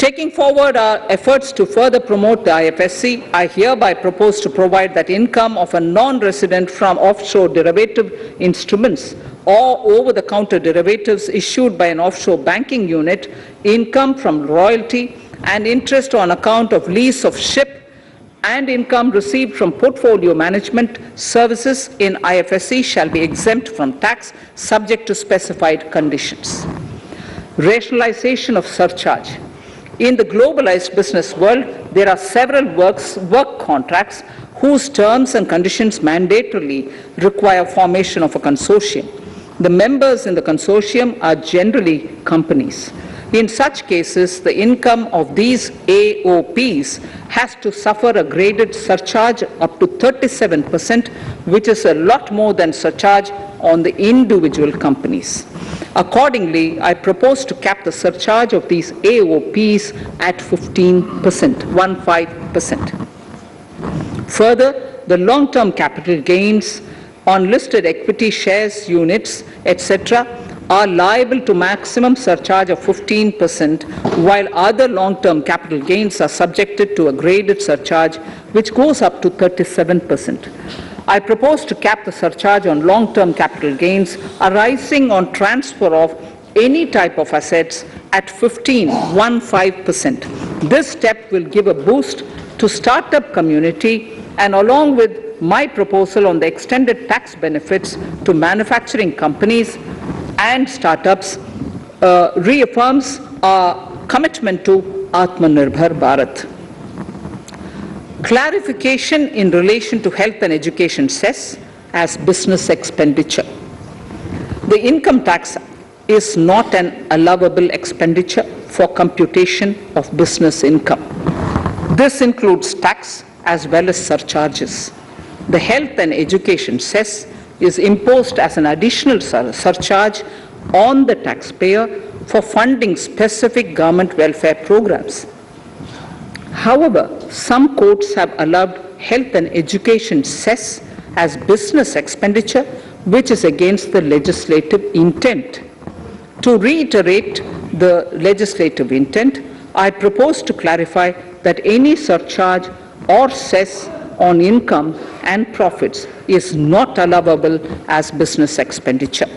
Taking forward our efforts to further promote the IFSC, I hereby propose to provide that income of a non-resident from offshore derivative instruments or over-the-counter derivatives issued by an offshore banking unit, income from royalty and interest on account of lease of ship, and income received from portfolio management services in IFSC shall be exempt from tax subject to specified conditions. Rationalization of surcharge. In the globalized business world, there are several work contracts whose terms and conditions mandatorily require formation of a consortium. The members in the consortium are generally companies. In such cases, the income of these AOPs has to suffer a graded surcharge up to 37%, which is a lot more than surcharge on the individual companies. Accordingly, I propose to cap the surcharge of these AOPs at 15%. Further, the long-term capital gains on listed equity shares, units, etc., are liable to maximum surcharge of 15%, while other long-term capital gains are subjected to a graded surcharge which goes up to 37%. I propose to cap the surcharge on long-term capital gains arising on transfer of any type of assets at 15%. This step will give a boost to startup community, and along with my proposal on the extended tax benefits to manufacturing companies and startups, reaffirms our commitment to Atmanirbhar Bharat. Clarification in relation to health and education cess as business expenditure. The income tax is not an allowable expenditure for computation of business income. This includes tax as well as surcharges. The health and education cess is imposed as an additional surcharge on the taxpayer for funding specific government welfare programs. However, some courts have allowed health and education cess as business expenditure, which is against the legislative intent. To reiterate the legislative intent, I propose to clarify that any surcharge or cess on income and profits is not allowable as business expenditure.